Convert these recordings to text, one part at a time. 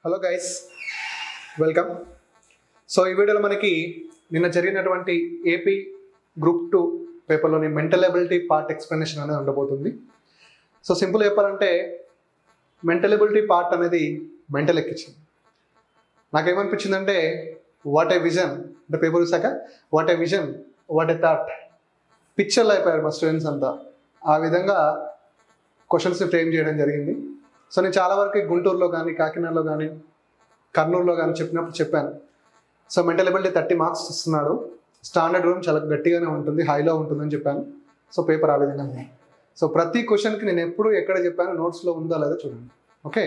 Hello guys, welcome. So ఈ వీడియోలో మనకి నిన్న జరిగినటువంటి ఏపీ గ్రూప్ 2 పేపర్లోని మెంటల్ ఎబిలిటీ పార్ట్ ఎక్స్ప్లెనేషన్ అనేది ఉండబోతుంది. సో సింపుల్ చెప్పాలంటే మెంటల్ ఎబిలిటీ పార్ట్ అనేది మెంటల్ ఎక్కించింది. నాకేమనిపించిందంటే వాట్ ఏ విజన్ అంటే పేపర్ చూసాక what a vision, what a thought, పిక్చర్లు అయిపోయారు మా స్టూడెంట్స్ అంతా. ఆ విధంగా క్వశ్చన్స్ని ఫ్రేమ్ చేయడం జరిగింది. సో నేను చాలా వరకు గుంటూరులో కానీ, కాకినాడలో కానీ, కర్నూలులో కానీ చెప్పాను. సో మెంటల్ ఎబిలిటీ 30 మార్క్స్ ఇస్తున్నాడు. స్టాండర్డ్ రూమ్ చాలా గట్టిగానే ఉంటుంది, హైలో ఉంటుందని చెప్పాను. సో పేపర్ ఆ విధంగా ఉంది. సో ప్రతి క్వశ్చన్కి నేను ఎప్పుడు ఎక్కడ చెప్పాను, నోట్స్లో ఉందో లేదో చూడండి. Okay,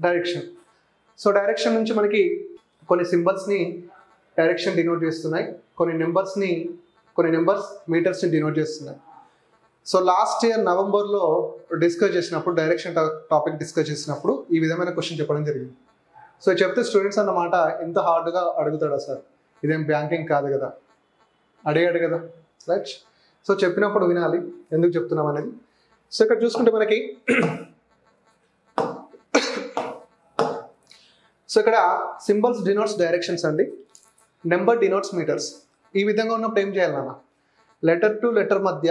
direction. సో డైరెక్షన్ నుంచి మనకి కొన్ని సింబల్స్ని డైరెక్షన్ డినోట్ చేస్తున్నాయి, కొన్ని నెంబర్స్ మీటర్స్ని డినోట్ చేస్తున్నాయి. సో లాస్ట్ ఇయర్ నవంబర్లో డిస్కస్ చేసినప్పుడు, డైరెక్షన్ టాపిక్ డిస్కస్ చేసినప్పుడు ఈ విధమైన క్వశ్చన్ చెప్పడం జరిగింది. సో చెప్తే స్టూడెంట్స్ అన్నమాట ఇంత హార్డ్గా అడుగుతాడా సార్, ఇదేం బ్యాంకింగ్ కాదు కదా, అడిగాడు కదా, రైట్. సో చెప్పినప్పుడు వినాలి ఎందుకు చెప్తున్నాం అనేది. సో ఇక్కడ చూసుకుంటే మనకి సో ఇక్కడ సింబల్స్ డినోట్స్ డైరెక్షన్స్ అండి, నెంబర్ డినోట్స్ మీటర్స్. ఈ విధంగా ఉన్నప్పుడు ఏం చేయాలి నాన్న, లెటర్ టు లెటర్ మధ్య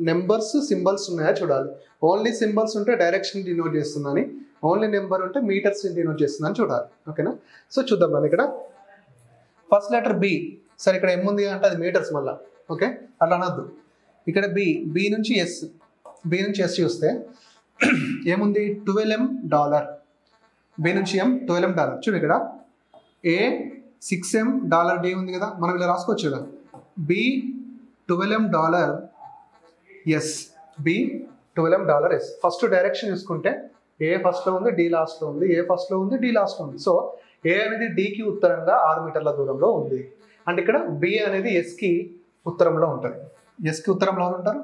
నెంబర్స్ సింబల్స్ ఉన్నాయా చూడాలి. ఓన్లీ సింబల్స్ ఉంటే డైరెక్షన్ డినోట్ చేస్తుందని, ఓన్లీ నెంబర్ ఉంటే మీటర్స్ డినోట్ చేస్తుందని చూడాలి. ఓకేనా. సో చూద్దాం మనం ఇక్కడ ఫస్ట్ లెటర్ బి. సరే ఇక్కడ ఏముంది అంటే అది మీటర్స్ మళ్ళీ. ఓకే, అట్లా అనద్దు. ఇక్కడ బి నుంచి ఎస్ చూస్తే ఏముంది, $12M. బి నుంచి ఎం $12M. చూడు ఇక్కడ ఏ $6M డి ఉంది కదా, మనం ఇలా రాసుకోవచ్చు కదా. B $12M S, B $12M S. First direction చూసుకుంటే ఏ ఫస్ట్లో ఉంది, డి లాస్ట్లో ఉంది, ఏ ఫస్ట్లో ఉంది, డి లాస్ట్లో ఉంది. సో ఏ అనేది డికి ఉత్తరంగా 6 మీటర్ల దూరంలో ఉంది. అంటే ఇక్కడ బి అనేది ఎస్కి ఉత్తరంలో ఉంటుంది. ఎస్కి ఉత్తరంలో ఉంటారు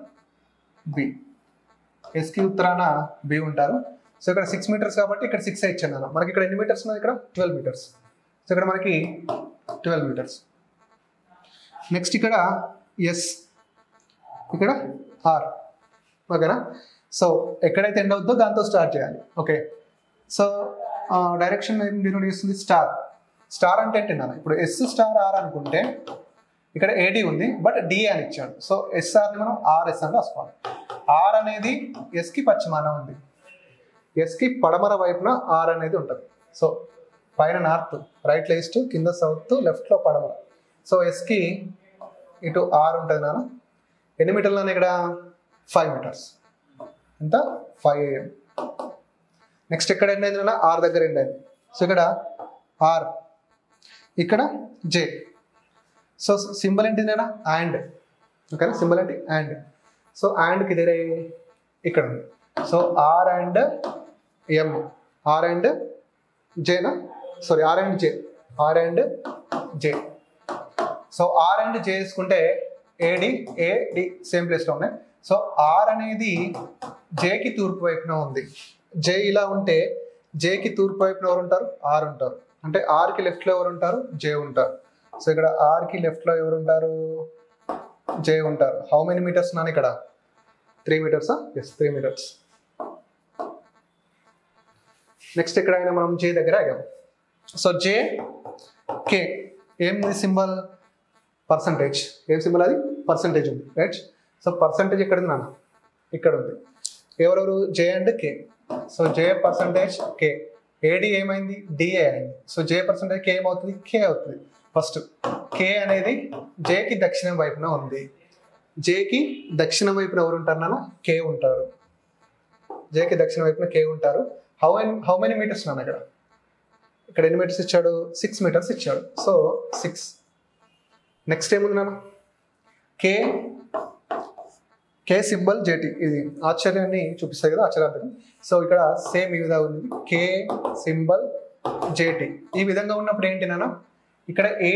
బి, ఎస్కి ఉత్తరాన బి ఉంటారు. సో ఇక్కడ 6 మీటర్స్ కాబట్టి ఇక్కడ 6 ఇచ్చాను. మనకి ఇక్కడ ఎన్ని మీటర్స్ ఉన్నాయి, ఇక్కడ 12 మీటర్స్. సో ఇక్కడ మనకి 12 మీటర్స్. నెక్స్ట్ ఇక్కడ ఎస్, ఇక్కడ ఆర్. ఓకేనా. సో ఎక్కడైతే ఎండ్ అవుతుందో దాంతో స్టార్ట్ చేయాలి. ఓకే. సో డైరెక్షన్ ఏం డినోట్ చేస్తుంది, స్టార్ అంటే ఏంటి, ఇప్పుడు ఎస్ స్టార్ ఆర్ అనుకుంటే ఇక్కడ ఏడి ఉంది బట్ డి అని ఇచ్చాడు. సో ఎస్ఆర్ని మనం ఆర్ఎస్ అని రాసుకోవాలి. ఆర్ అనేది ఎస్కి పశ్చిమాన ఉంది, ఎస్కి పడమర వైపున ఆర్ అనేది ఉంటుంది. సో పైన నార్త్, రైట్లో ఈస్ట్, కింద సౌత్, లెఫ్ట్లో పడమర. సో ఎస్కి ఇటు ఆర్ ఉంటుంది నాన్న. ఎన్ని మీటర్లు నాన్న ఇక్కడ, 5 మీటర్స్. ఎంత, 5 AM. నెక్స్ట్ ఎక్కడ ఎండ్ అయింది నాన్న, ఆర్ దగ్గర ఎండ్ అయింది. సో ఇక్కడ ఆర్, ఇక్కడ జే. సో సింబల్ ఏంటి నాన్న, అండ్. ఓకేనా, సింబల్ ఏంటి, అండ్. సో అండ్కి ఇదే ఇక్కడ ఉంది. So R and M, R and జేనా, sorry R and J. So R and J వేసుకుంటే ఏడి సేమ్ ప్లేస్లో ఉన్నాయి. సో ఆర్ అనేది జేకి తూర్పు వైపున ఉంది. జే ఇలా ఉంటే జేకి తూర్పు వైపున ఎవరు ఉంటారు, ఆర్ ఉంటారు. అంటే ఆర్కి లెఫ్ట్లో ఎవరు ఉంటారు, జే ఉంటారు. సో ఇక్కడ ఆర్కి లెఫ్ట్లో ఎవరు ఉంటారు, జే ఉంటారు. హౌ మెనీ మీటర్స్ నాన్న ఇక్కడ, 3 మీటర్సా, ఎస్ 3 మీటర్స్. నెక్స్ట్ ఎక్కడైనా మనం జే దగ్గర ఆగాం. సో జే కే ఏమి సింబల్, పర్సంటేజ్. ఏం సింబల్ అది, పర్సంటేజ్ ఉంది, రైట్. సో పర్సంటేజ్ ఎక్కడ ఉంది నాన్న, ఇక్కడ ఉంది. ఎవరెవరు, జే and K. So J percentage K, AD ఏమైంది, డిఏ అయింది. సో జే పర్సంటేజ్ కే ఏమవుతుంది, కే అవుతుంది. ఫస్ట్ కే అనేది జేకి దక్షిణం వైపున ఉంది. జేకి దక్షిణం వైపున ఎవరు ఉంటారు నాన్న, కే ఉంటారు. జేకి దక్షిణ వైపున కే ఉంటారు. హౌ మెనీ మీటర్స్ నాన్న ఇక్కడ ఎన్ని మీటర్స్ ఇచ్చాడు, 6 మీటర్స్ ఇచ్చాడు. సో 6. నెక్స్ట్ ఏముంది నాన్న, కే సింబల్ జేటి. ఇది ఆశ్చర్యాన్ని చూపిస్తాయి కదా, ఆశ్చర్యార్థకం. సో ఇక్కడ సేమ్ ఈ విధంగా ఉంది, కే సింబల్ జేటి. ఈ విధంగా ఉన్నప్పుడు ఏంటి నాన్న, ఇక్కడ ఏ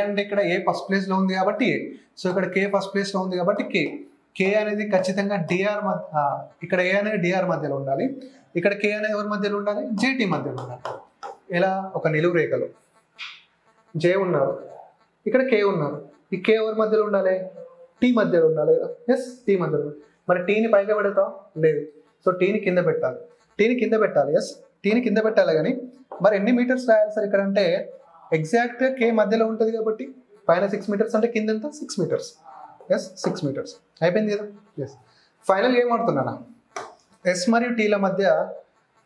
అంటే ఇక్కడ ఏ ఫస్ట్ ప్లేస్లో ఉంది కాబట్టి ఏ. సో ఇక్కడ కే ఫస్ట్ ప్లేస్లో ఉంది కాబట్టి కే అనేది ఖచ్చితంగా డిఆర్ మధ్య, ఇక్కడ ఏ అనేది డిఆర్ మధ్యలో ఉండాలి, ఇక్కడ కే అనేది ఎవరి మధ్యలో ఉండాలి, జేటి మధ్యలో ఉండాలి. ఎలా, ఒక నిలువు రేఖలో జే ఉన్నారు, ఇక్కడ కే ఉన్నారు. ఈ కే ఎవరి మధ్యలో ఉండాలి, టీ మధ్యలో ఉండాలి కదా, ఎస్ టీ మధ్యలో. మరి టీని పైగా పెడతాం లేదు. సో టీని కింద పెట్టాలి, ఎస్ టీని కింద పెట్టాలి కానీ మరి ఎన్ని మీటర్స్ రాయాలి సార్ ఇక్కడ అంటే ఎగ్జాక్ట్గా కే మధ్యలో ఉంటుంది కాబట్టి పైన 6 మీటర్స్ అంటే కింద ఎంత 6 మీటర్స్. ఎస్ 6 మీటర్స్ అయిపోయింది కదా. ఎస్ ఫైనల్గా ఏమవుతున్నానా ఎస్ మరియు టీల మధ్య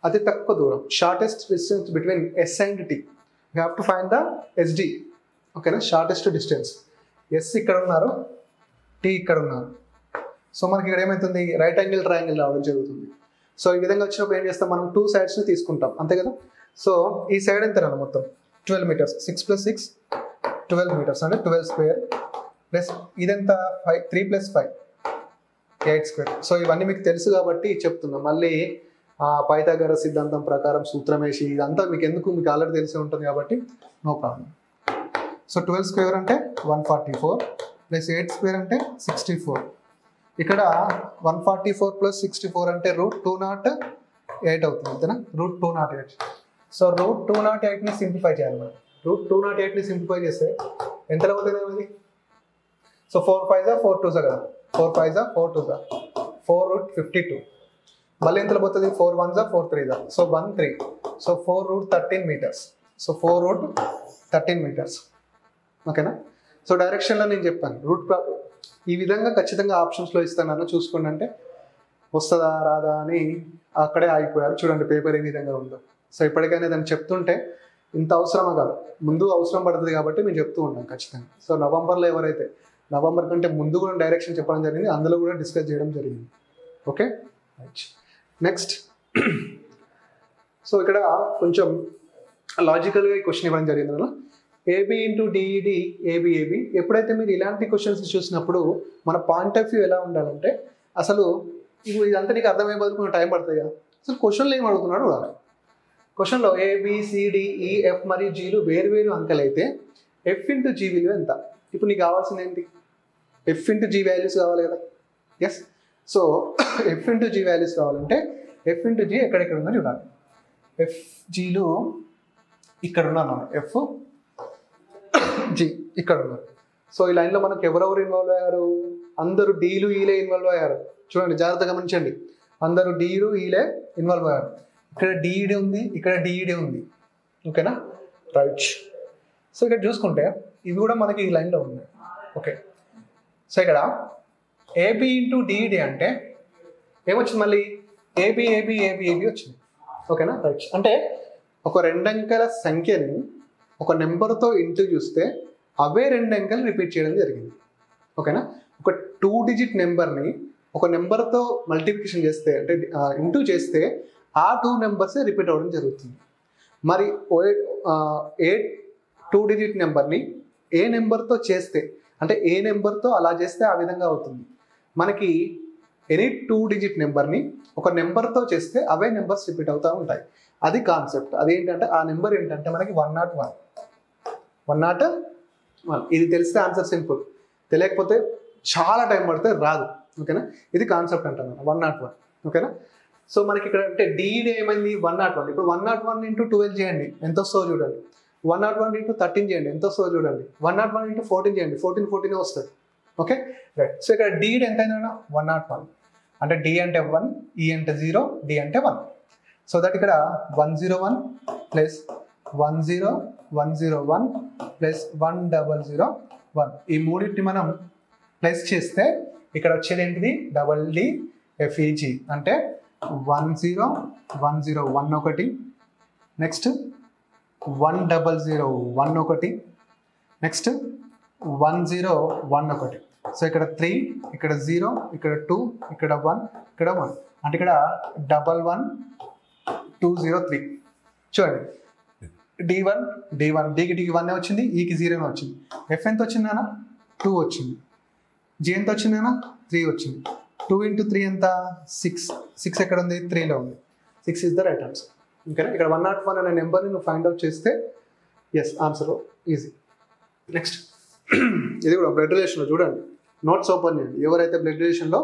అతి తక్కువ దూరం shortest distance between S and T. You have to find the SD. ఓకేనా, షార్టెస్ట్ డిస్టెన్స్. ఎస్ ఇక్కడ ఉన్నారు, టీ ఇక్కడ ఉన్నారు. సో మనకి ఇక్కడ ఏమవుతుంది రైట్ యాంగిల్ ట్రయాంగిల్ రావడం జరుగుతుంది. సో ఈ విధంగా వచ్చినప్పుడు ఏం చేస్తాం మనం 2 sides తీసుకుంటాం అంతే కదా. సో ఈ సైడ్ ఎంత రా మొత్తం 12 మీటర్స్, 6 + 6 12 మీటర్స్ అంటే 12 స్క్వేర్ ప్లస్ ఇదంతా 3 + 5 8 స్క్వేర్. సో ఇవన్నీ మీకు తెలుసు కాబట్టి చెప్తున్నా. మళ్ళీ పైథాగరస్ సిద్ధాంతం ప్రకారం సూత్రం వేసి ఇదంతా మీకు ఎందుకు, మీకు ఆల్రెడీ తెలిసి ఉంటుంది కాబట్టి నో ప్రాబ్లం. సో 12 స్క్వేర్ అంటే 144 ప్లస్ 8 స్క్వేర్ అంటే 64. ఇక్కడ 144 + 64 అంటే √208 అవుతుంది అంతేనా, √208. సో √208ని సింప్లిఫై చేయాలి మనం. √208ని సింప్లిఫై చేస్తే ఎంతలో అవుతుంది అది. సో 4 5 4 2 కదా, 4 5 4 2 4√52. మళ్ళీ ఎంతలో పోతుంది 4 1 4 3 so 1 3. So 4√13 metres. So 4√13 metres. ఓకేనా. సో డైరెక్షన్లో నేను చెప్పాను రూట్ ఈ విధంగా ఖచ్చితంగా ఆప్షన్స్లో ఇస్తానన్నా చూసుకోండి. అంటే వస్తుందా రాదా అని అక్కడే ఆగిపోయారు. చూడండి పేపర్ ఏ విధంగా ఉందో. సో ఇప్పటికైనా దాన్ని చెప్తుంటే ఇంత అవసరమా కాదు, ముందు అవసరం పడుతుంది కాబట్టి మేము చెప్తూ ఉంటాం ఖచ్చితంగా. సో నవంబర్లో ఎవరైతే నవంబర్ కంటే ముందు కూడా డైరెక్షన్ చెప్పడం జరిగింది, అందులో కూడా డిస్కస్ చేయడం జరిగింది. Okay next. సో ఇక్కడ కొంచెం లాజికల్గా ఈ క్వశ్చన్ ఇవ్వడం జరిగింది కదా, ఏబి ఇంటూ డిఈడి ఏబిఏబి. ఎప్పుడైతే మీరు ఇలాంటి క్వశ్చన్స్ చూసినప్పుడు మన పాయింట్ ఆఫ్ వ్యూ ఎలా ఉండాలంటే, అసలు ఇదంతా నీకు అర్థమయ్యే బదులు టైం పడుతుంది కదా, అసలు క్వశ్చన్లో ఏం అడుగుతున్నాడు చూడాలి. క్వశ్చన్లో ఏబిసిడిఈఎఫ్ మరియు జీలు వేరు వేరు అంకెలు అయితే ఎఫ్ ఇంటూ జీ విలువ ఎంత. ఇప్పుడు నీకు కావాల్సింది ఏంటి, ఎఫ్ ఇంటూ జీ వాల్యూస్ కావాలి కదా. Yes. So F into G values కావాలంటే ఎఫ్ ఇంటూ జీ ఎక్కడెక్కడ ఉందో చూడాలి. ఎఫ్ జీలు ఇక్కడ ఉన్నాను, ఎఫ్ జీ ఇక్కడ ఉన్నారు. సో ఈ లైన్లో మనకు ఎవరెవరు ఇన్వాల్వ్ అయ్యారు, అందరూ డీలు ఈలే ఇన్వాల్వ్ అయ్యారు. చూడండి జాగ్రత్తగా గమనించండి, అందరూ డీలు ఈలే ఇన్వాల్వ్ అయ్యారు. ఇక్కడ డిఈడి ఉంది, ఇక్కడ డిఈడి ఉంది. ఓకేనా రైట్. సో ఇక్కడ చూసుకుంటే ఇవి కూడా మనకి ఈ లైన్లో ఉన్నాయి. ఓకే. సో ఇక్కడ ఏబి ఇంటూ డిఈడి అంటే ఏమొచ్చింది మళ్ళీ ఏబి ఏబి ఏబి ఏబి వచ్చింది. ఓకేనా రైట్. అంటే ఒక 2 అంకెల సంఖ్యని ఒక నెంబర్తో ఇంటూ చూస్తే అవే 2 అంకెలు రిపీట్ చేయడం జరిగింది. ఓకేనా. ఒక 2 డిజిట్ నెంబర్ని ఒక నెంబర్తో మల్టిప్లికేషన్ చేస్తే అంటే ఇంటూ చేస్తే ఆ 2 నెంబర్సే రిపీట్ అవ్వడం జరుగుతుంది. మరి ఏ 2 డిజిట్ నెంబర్ని ఏ నెంబర్తో చేస్తే అంటే ఏ నెంబర్తో అలా చేస్తే ఆ విధంగా అవుతుంది. మనకి ఎనీ 2 డిజిట్ నెంబర్ని ఒక నెంబర్తో చేస్తే అవే నెంబర్స్ రిపీట్ అవుతూ ఉంటాయి. అది కాన్సెప్ట్. అదేంటంటే ఆ నెంబర్ ఏంటంటే మనకి 101. ఇది తెలిస్తే ఆన్సర్ సింపుల్, తెలియకపోతే చాలా టైం పడితే రాదు. ఓకేనా. ఇది కాన్సెప్ట్ అంటాను 101. ఓకేనా. సో మనకి ఇక్కడ అంటే డిఈడి ఏమైంది 101. ఇప్పుడు 101 × 12 చేయండి ఎంత వస్తుందో చూడండి. 101 × 13 చేయండి ఎంత వస్తుందో చూడండి. 101 × 14 చేయండి 14 వస్తుంది. Okay right. సో ఇక్కడ డిఈడి ఎంత అయిందన్నా 101. అంటే డి అంటే 1, ఈ అంటే 0, డి అంటే 1. సో దట్ ఇక్కడ 101 ప్లస్ 10101 ప్లస్ 1001 ఈ మూడింటిని మనం ప్లస్ చేస్తే ఇక్కడ వచ్చేది ఏంటిది DDFEG అంటే 10101 ఒకటి, నెక్స్ట్ 10011 ఒకటి, నెక్స్ట్ 101 ఒకటి. సో ఇక్కడ 3, ఇక్కడ 0, ఇక్కడ 2, ఇక్కడ 1, ఇక్కడ 1 అంటే ఇక్కడ 11203. చూడండి D1 Dకి 1 వచ్చింది, ఈకి 0 వచ్చింది. ఎఫ్ ఎంత వచ్చింది అన్న 2 వచ్చింది. జి ఎంత వచ్చింది అన్న 3 వచ్చింది. 2 × 3 ఎంత 6. 6 ఎక్కడ ఉంది 3లో ఉంది. 6 ఇస్ ద రైట్ ఆన్సర్. ఓకేనా. ఇక్కడ 101 అనే నెంబర్ని నువ్వు ఫైండ్ అవుట్ చేస్తే ఎస్ ఆన్సర్ ఈజీ. నెక్స్ట్ ఇది కూడా బ్లడ్ రిలేషన్లో చూడండి. నోట్స్ ఓపెన్ చేయండి. ఎవరైతే బ్లడ్ రిలేషన్లో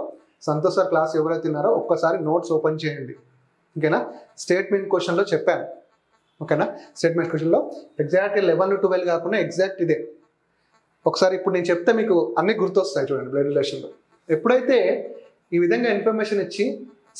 సంతోష్ సార్ క్లాస్ ఎవరైతే ఉన్నారో ఒక్కసారి నోట్స్ ఓపెన్ చేయండి. ఓకేనా. స్టేట్మెంట్ క్వశ్చన్లో చెప్పాను. ఓకేనా. స్టేట్మెంట్ క్వశ్చన్లో ఎగ్జాక్ట్ 11 12 కాకుండా ఎగ్జాక్ట్ ఇదే. ఒకసారి ఇప్పుడు నేను చెప్తే మీకు అన్ని గుర్తొస్తాయి. చూడండి బ్లడ్ రిలేషన్లో ఎప్పుడైతే ఈ విధంగా ఇన్ఫర్మేషన్ ఇచ్చి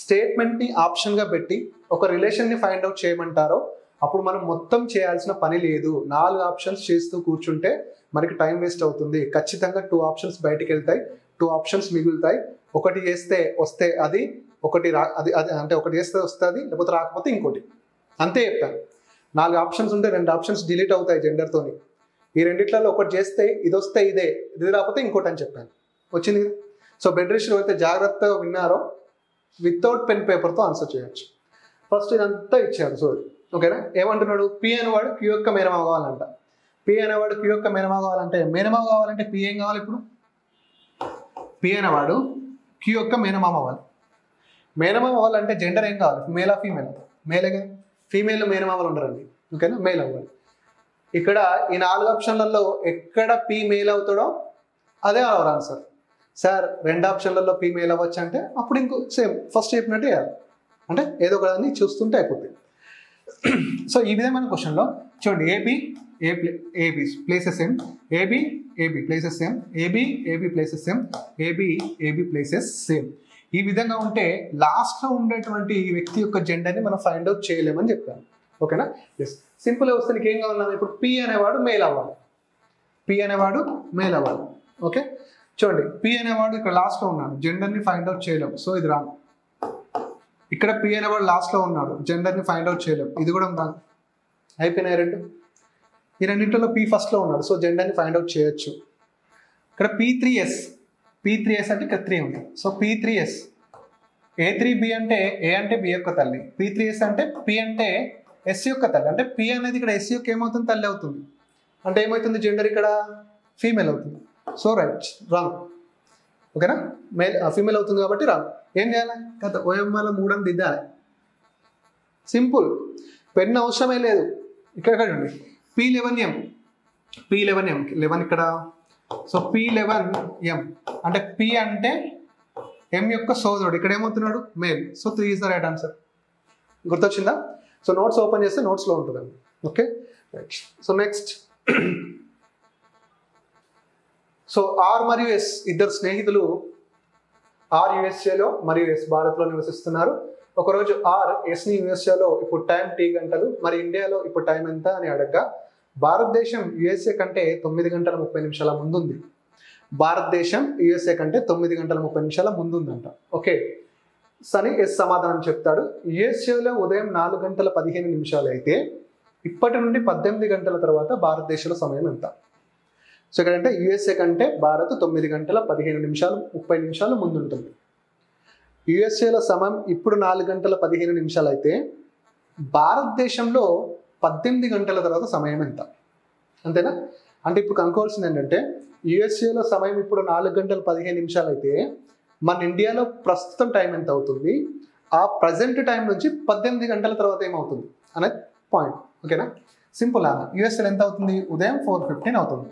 స్టేట్మెంట్ని ఆప్షన్గా పెట్టి ఒక రిలేషన్ని ఫైండ్ అవుట్ చేయమంటారో అప్పుడు మనం మొత్తం చేయాల్సిన పని లేదు. 4 ఆప్షన్స్ చేస్తూ కూర్చుంటే మనకి టైం వేస్ట్ అవుతుంది. ఖచ్చితంగా 2 ఆప్షన్స్ బయటికి వెళ్తాయి, 2 ఆప్షన్స్ మిగులుతాయి. ఒకటి చేస్తే వస్తే అది, ఒకటి అది అంటే ఒకటి చేస్తే వస్తుంది, లేకపోతే రాకపోతే ఇంకోటి. అంతే చెప్పాను. 4 ఆప్షన్స్ ఉంటే 2 ఆప్షన్స్ డిలీట్ అవుతాయి జెండర్తోని. ఈ రెండిట్లలో ఒకటి చేస్తే ఇది వస్తే ఇదే, ఇది రాకపోతే ఇంకోటి అని చెప్పాను. వచ్చింది. సో బెడ్ రేషియో అయితే జాగ్రత్తగా విన్నారో వితౌట్ పెన్ పేపర్తో ఆన్సర్ చేయొచ్చు. ఫస్ట్ ఇదంతా ఇచ్చారు. సో ఓకేనా, ఏమంటున్నాడు? పి అనేవాడు క్యూ యొక్క మేనమామ కావాలంట. పి అనేవాడు క్యూ యొక్క మేనమామ కావాలంటే మేనమామ కావాలంటే పి ఏం కావాలి? ఇప్పుడు పి అనేవాడు క్యూ యొక్క మేనమామ అవ్వాలి. మేనమామ అవ్వాలంటే జెండర్ ఏం కావాలి? మేలా ఫీమేల్? మేలే కదా. ఫీమేల్ మేనమామలు ఉండరండి. ఓకేనా, మేల్ అవ్వాలి. ఇక్కడ ఈ 4 ఆప్షన్లలో ఎక్కడ పి మేల్ అవుతాడో అదే అవర్ ఆన్సర్. సార్ 2 ఆప్షన్లలో పి మేల్ అవ్వచ్చు అంటే అప్పుడు ఇంకో సేమ్ ఫస్ట్ చెప్పినట్టు చేయాలి. అంటే ఏదో ఒకదాన్ని చూస్తుంటే అయిపోతుంది. సో ఈ విధమైన క్వశ్చన్లో చూడండి, AB places same, AB places same, AB places same, AB places same. ఈ విధంగా ఉంటే లాస్ట్లో ఉండేటువంటి ఈ వ్యక్తి యొక్క జెండర్ని మనం ఫైండ్ అవుట్ చేయలేమని చెప్పాను. ఓకేనా? ఎస్, సింపుల్గా వస్తే నీకు ఏం కావాలన్నా ఇప్పుడు పి అనేవాడు మేల్ అవ్వాలి. పి అనేవాడు మేల్ అవ్వాలి. ఓకే, చూడండి, పి అనేవాడు ఇక్కడ లాస్ట్లో ఉన్నాడు, జెండర్ని ఫైండ్ అవుట్ చేయలేము. సో ఇది రాంగ్. ఇక్కడ పి అనేవాడు లాస్ట్లో ఉన్నాడు, జెండర్ని ఫైండ్ అవుట్ చేయలేము. ఇది కూడా రాంగ్. అయిపోయినాయి రెండు. ఈ రెండింటిలో పి ఫస్ట్లో ఉన్నాడు, సో జెండర్ని ఫైండ్ అవుట్ చేయొచ్చు. ఇక్కడ P3S అంటే ఇక్కడ 3 ఉంది. సో P3S, A3B అంటే ఏ అంటే బి యొక్క తల్లి, P3S అంటే పి అంటే ఎస్ యొక్క తల్లి. అంటే పి అనేది ఇక్కడ ఎస్ యొక్క ఏమవుతుంది? తల్లి అవుతుంది. అంటే ఏమవుతుంది? జెండర్ ఇక్కడ ఫీమేల్ అవుతుంది. So right, wrong. ఓకేనా, ఫీమేల్ అవుతుంది కాబట్టి రాంగ్. ఏం చేయాలి? కదా ఓఎంఆల 3 అని దిద్దాలి. సింపుల్, పెన్ అవసరమే లేదు. ఇక్కడ చూడండి, P11M 11 ఇక్కడ. సో P11M అంటే పి అంటే ఎం యొక్క సోదరుడు. ఇక్కడ ఏమవుతున్నాడు? Male. So 3 is the right answer. గుర్తొచ్చిందా? సో నోట్స్ ఓపెన్ చేస్తే నోట్స్లో ఉంటుందండి. Okay right. So next, so R మరియు ఎస్ ఇద్దరు స్నేహితులు, ఆర్ యుఎస్ఏలో మరియు ఎస్ భారత్లో నివసిస్తున్నారు. ఒకరోజు ఆర్ ఎస్ని యుఎస్ఏలో ఇప్పుడు టైం T గంటలు, మరి ఇండియాలో ఇప్పుడు టైం ఎంత అని అడగగా భారతదేశం యుఎస్ఏ కంటే 9 గంటల 30 నిమిషాల ముందుంది. భారతదేశం యుఎస్ఏ కంటే 9 గంటల 30 నిమిషాల ముందుందంట. ఓకే, సని ఎస్ సమాధానం చెప్తాడు. యుఎస్ఏలో ఉదయం 4 గంటల 15 నిమిషాలు అయితే ఇప్పటి నుండి 18 గంటల తర్వాత భారతదేశంలో సమయం ఎంత? సో ఇక్కడంటే యుఎస్ఏ కంటే భారత్ 9 గంటల 15 నిమిషాలు 30 నిమిషాలు ముందుంటుంది. యుఎస్ఏలో సమయం ఇప్పుడు 4 గంటల 15 నిమిషాలు అయితే భారతదేశంలో 18 గంటల తర్వాత సమయం ఎంత? అంతేనా? అంటే ఇప్పుడు కనుక్కోవాల్సింది ఏంటంటే యుఎస్ఏలో సమయం ఇప్పుడు 4 గంటల 15 నిమిషాలు అయితే మన ఇండియాలో ప్రస్తుతం టైం ఎంత అవుతుంది, ఆ ప్రజెంట్ టైం నుంచి 18 గంటల తర్వాత ఏమవుతుంది అనేది పాయింట్. ఓకేనా, సింపుల్. యుఎస్ఏలో ఎంత అవుతుంది? ఉదయం 4:15 అవుతుంది,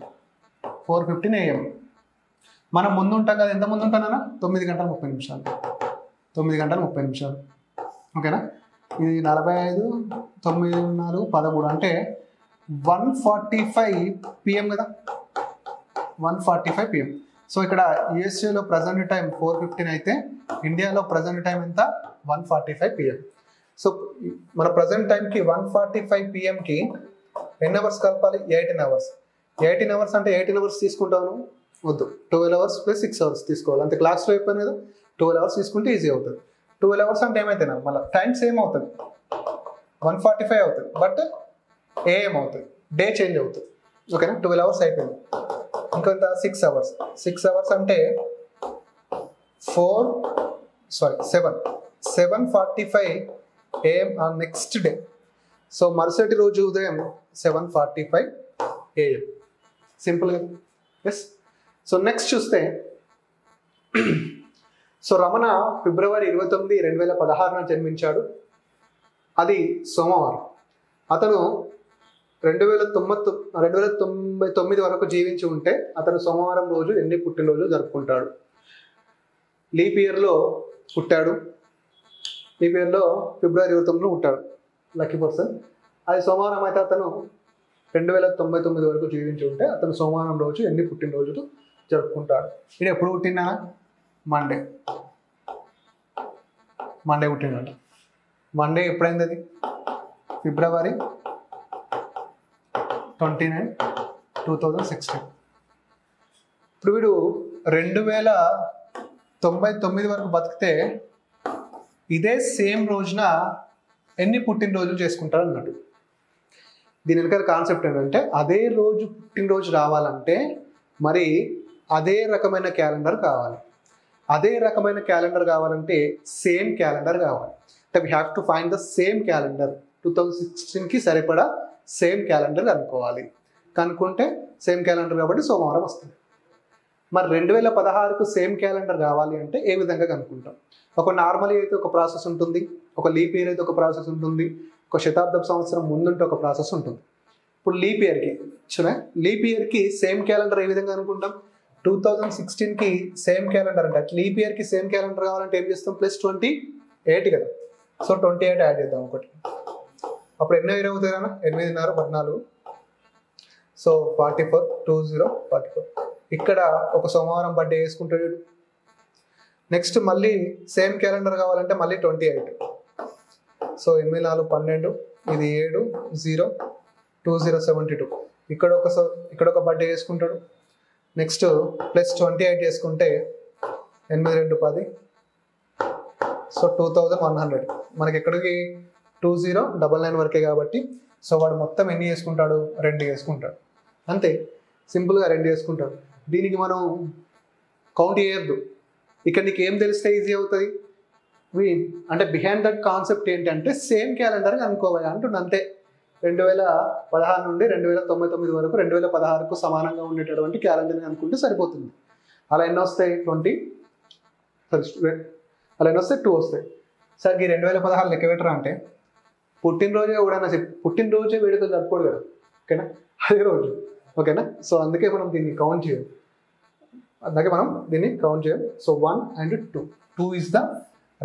4:15 AM. మనం ముందు ఉంటాం కదా, ఎంత ముందు ఉంటానన్నా? 9 గంటల 30 నిమిషాలు, 9 గంటల 30 నిమిషాలు. ఓకేనా, ఇది 45, 9, 4, 13 అంటే 1:45 PM కదా, 1:45 PM. సో ఇక్కడ యుఎస్ఏలో ప్రజెంట్ టైం 4:15 అయితే ఇండియాలో ప్రజెంట్ టైం ఎంత? 1:45 PM. సో మన ప్రజెంట్ టైంకి 1:45 PMకి ఎన్ని అవర్స్ కలపాలి? 18 అవర్స్. 18 అవర్స్ అంటే 18 అవర్స్ తీసుకుంటాను వద్దు, 12 అవర్స్ ప్లస్ 6 అవర్స్ తీసుకోవాలి. అంతే, క్లాస్లో అయిపోయింది కదా. 12 అవర్స్ తీసుకుంటే ఈజీ అవుతుంది. 12 అవర్స్ అంటే ఏమైతే మళ్ళీ టైం సేమ్ అవుతుంది, 1:45 అవుతుంది, బట్ AM అవుతుంది, డే చేంజ్ అవుతుంది. ఓకేనా, 12 అవర్స్ అయిపోయింది. ఇంకొంత 6 అవర్స్. 6 అవర్స్ అంటే 7:45 AM on next day. So మరుసటి రోజు ఉదయం 7:45 AM. సింపుల్ కదా. ఎస్. సో నెక్స్ట్ చూస్తే, సో రమణ ఫిబ్రవరి 29, 2016 జన్మించాడు. అది సోమవారం. అతను 2099 వరకు జీవించి ఉంటే అతను సోమవారం రోజు ఎన్ని పుట్టినరోజు జరుపుకుంటాడు? లీప్ ఇయర్లో పుట్టాడు. లీప్ ఇయర్లో ఫిబ్రవరి 29 పుట్టాడు, లక్కీ పర్సన్. అది సోమవారం అయితే అతను 2099 వరకు జీవించి ఉంటే అతను సోమవారం రోజు ఎన్ని పుట్టినరోజులు జరుపుకుంటాడు? ఇది ఎప్పుడు పుట్టినా? మండే పుట్టినాడు. మండే ఎప్పుడైంది అది? ఫిబ్రవరి 29, 2016. ఇప్పుడు వీడు 2099 వరకు బతికితే ఇదే సేమ్ రోజున ఎన్ని పుట్టినరోజులు చేసుకుంటారు అన్నట్టు. దీని వెనకాల కాన్సెప్ట్ ఏంటంటే అదే రోజు పుట్టినరోజు రావాలంటే మరి అదే రకమైన క్యాలెండర్ కావాలి. అదే రకమైన క్యాలెండర్ కావాలంటే సేమ్ క్యాలెండర్ కావాలి. అంటే we have to find the same calendar. 2016కి సరిపడా సేమ్ క్యాలెండర్ కనుక్కోవాలి. కనుక్కుంటే సేమ్ క్యాలెండర్ కాబట్టి సోమవారం వస్తుంది. మరి 2016కు సేమ్ క్యాలెండర్ కావాలి అంటే ఏ విధంగా కనుక్కుంటాం? ఒక నార్మల్ అయితే ఒక ప్రాసెస్ ఉంటుంది, ఒక లీప్ ఇయర్ అయితే ఒక ప్రాసెస్ ఉంటుంది, ఒక శతాబ్దపు సంవత్సరం ముందుంటే ఒక ప్రాసెస్ ఉంటుంది. ఇప్పుడు లీప్ ఇయర్కి లీప్ ఇయర్కి సేమ్ క్యాలెండర్ ఏ విధంగా అనుకుంటాం? 2016కి సేమ్ క్యాలెండర్ అంటే లీప్ ఇయర్కి సేమ్ క్యాలెండర్ కావాలంటే ఏం చేస్తాం? +28 కదా. సో 28 యాడ్ చేద్దాం ఒకటి. అప్పుడు ఎన్నో ఇయర్ అవుతాయి అన్న? 8, 14. సో 44, 2044. ఇక్కడ ఒక సోమవారం బర్త్డే వేసుకుంటాడు. నెక్స్ట్ మళ్ళీ సేమ్ క్యాలెండర్ కావాలంటే మళ్ళీ 28. సో 8, 4, 12. ఇది 7, 0, 2072. ఇక్కడ ఒక బర్త్డే వేసుకుంటాడు. నెక్స్ట్ +28 చేసుకుంటే 8, 2, 10. సో 2100. మనకి ఎక్కడికి 2099 వరకే కాబట్టి సో వాడు మొత్తం ఎన్ని చేసుకుంటాడు? 2 చేసుకుంటాడు. అంతే, సింపుల్గా 2 చేసుకుంటాడు. దీనికి మనం కౌంట్ చేయొద్దు. ఇక్కడ నీకు ఏం తెలిస్తే ఈజీ అవుతుంది అంటే బిహైండ్ దట్ కాన్సెప్ట్ ఏంటంటే సేమ్ క్యాలెండర్ అనుకోవాలి అంటుంది. అంతే. 2016 నుండి 2099 వరకు 2016కు సమానంగా ఉండేటటువంటి క్యాలెండర్ని అనుకుంటే సరిపోతుంది. అలా ఎన్ని వస్తాయి? 20. అలా ఎన్ని వస్తాయి? 2 వస్తాయి. సార్ ఈ 2016 లెక్క పెట్టరా అంటే పుట్టినరోజే కూడా పుట్టినరోజే వేడుకలు జరుపుకోడు కదా. ఓకేనా? అదే రోజు. ఓకేనా? సో అందుకే మనం దీన్ని కౌంట్ చేయం. So 1 and 2. 2 is the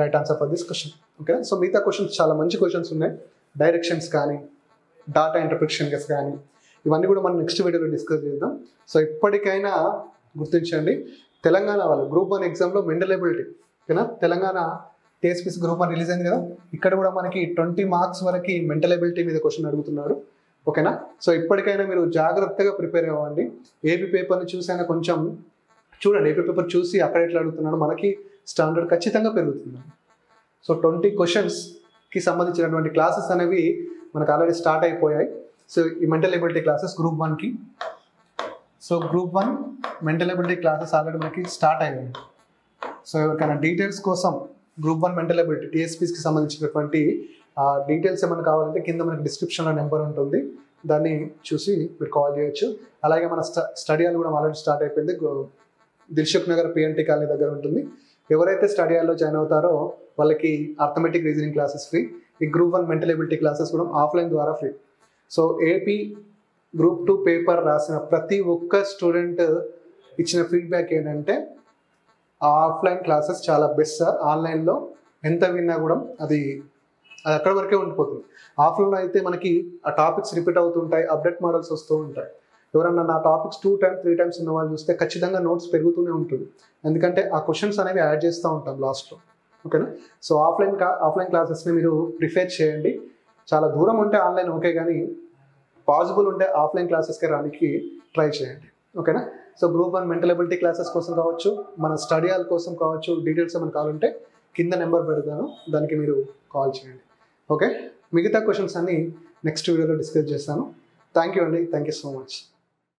right answer for this question. ఓకేనా? సో మిగతా క్వశ్చన్స్ చాలా మంచి క్వశ్చన్స్ ఉన్నాయి. డైరెక్షన్స్ కానీ, డాటా ఇంటర్ప్రిటేషన్స్ కానీ, ఇవన్నీ కూడా మనం నెక్స్ట్ వీడియోలో డిస్కస్ చేద్దాం. సో ఇప్పటికైనా గుర్తించండి, తెలంగాణ వాళ్ళు గ్రూప్ 1 ఎగ్జామ్లో మెంటల్ ఎబిలిటీ, ఓకేనా, తెలంగాణ టీఎస్పీసీ గ్రూప్ 1 రిలీజ్ అయింది కదా, ఇక్కడ కూడా మనకి 20 మార్క్స్ వరకు మెంటల్ ఎబిలిటీ మీద క్వశ్చన్ అడుగుతున్నాడు. ఓకేనా? సో ఇప్పటికైనా మీరు జాగ్రత్తగా ప్రిపేర్ అవ్వండి. ఏపీ పేపర్ని చూసైనా కొంచెం చూడండి, ఏపీ పేపర్ చూసి అక్కడ ఎట్లా అడుగుతున్నాడు, మనకి స్టాండర్డ్ ఖచ్చితంగా పెరుగుతుంది. సో 20 క్వశ్చన్స్కి సంబంధించినటువంటి క్లాసెస్ అనేవి మనకు ఆల్రెడీ స్టార్ట్ అయిపోయాయి. సో ఈ మెంటల్ ఎబిలిటీ క్లాసెస్ గ్రూప్ 1కి. So group 1 mental ability classes already మనకి స్టార్ట్ అయ్యాయి. సో ఎవరికైనా డీటెయిల్స్ కోసం గ్రూప్ 1 మెంటల్ ఎబిలిటీ టీఎస్పీస్కి సంబంధించినటువంటి డీటెయిల్స్ ఏమైనా కావాలంటే కింద మనకి డిస్క్రిప్షన్లో నెంబర్ ఉంటుంది, దాన్ని చూసి మీరు కాల్ చేయొచ్చు. అలాగే మన స్టడీ హాల్ కూడా ఆల్రెడీ స్టార్ట్ అయిపోయింది. దిల్సుఖ్ నగర్ పిఎన్టీ కాలనీ దగ్గర ఉంటుంది. ఎవరైతే స్టడీ హాల్లో జాయిన్ అవుతారో వాళ్ళకి అర్థమెటిక్ రీజనింగ్ క్లాసెస్ ఫ్రీ. ఈ గ్రూప్ 1 మెంటల్ ఎబిలిటీ క్లాసెస్ కూడా ఆఫ్లైన్ ద్వారా free. So AP group 2 paper రాసిన ప్రతి ఒక్క స్టూడెంట్ ఇచ్చిన ఫీడ్బ్యాక్ ఏంటంటే ఆఫ్లైన్ క్లాసెస్ చాలా బెస్ట్ సార్, ఆన్లైన్లో ఎంత విన్నా కూడా అది అక్కడి వరకే ఉండిపోతుంది. ఆఫ్లైన్లో అయితే మనకి ఆ టాపిక్స్ రిపీట్ అవుతుంటాయి, అప్డేట్ మోడల్స్ వస్తూ ఉంటాయి. ఎవరన్నా నా టాపిక్స్ 2 times 3 times ఉన్న వాళ్ళు చూస్తే ఖచ్చితంగా నోట్స్ పెరుగుతూనే ఉంటుంది, ఎందుకంటే ఆ క్వశ్చన్స్ అనేవి యాడ్ చేస్తూ ఉంటాం లాస్ట్లో. ఓకేనా? సో ఆఫ్లైన్ క్లాసెస్ని మీరు ప్రిఫర్ చేయండి. చాలా దూరం ఉంటే ఆన్లైన్ ఓకే, కానీ పాసిబుల్ ఉంటే ఆఫ్లైన్ క్లాసెస్కి రానికి ట్రై చేయండి. ఓకేనా? So group 1 mental ability classes కోసం కావచ్చు, మన స్టడీ హాల్ కోసం కావచ్చు, డీటెయిల్స్ ఏమైనా కావాలంటే కింద నెంబర్ పెడతాను, దానికి మీరు కాల్ చేయండి. ఓకే, మిగతా క్వశ్చన్స్ అన్ని నెక్స్ట్ వీడియోలో డిస్కస్ చేస్తాను. థ్యాంక్ యూ అండి, థ్యాంక్ యూ సో మచ్.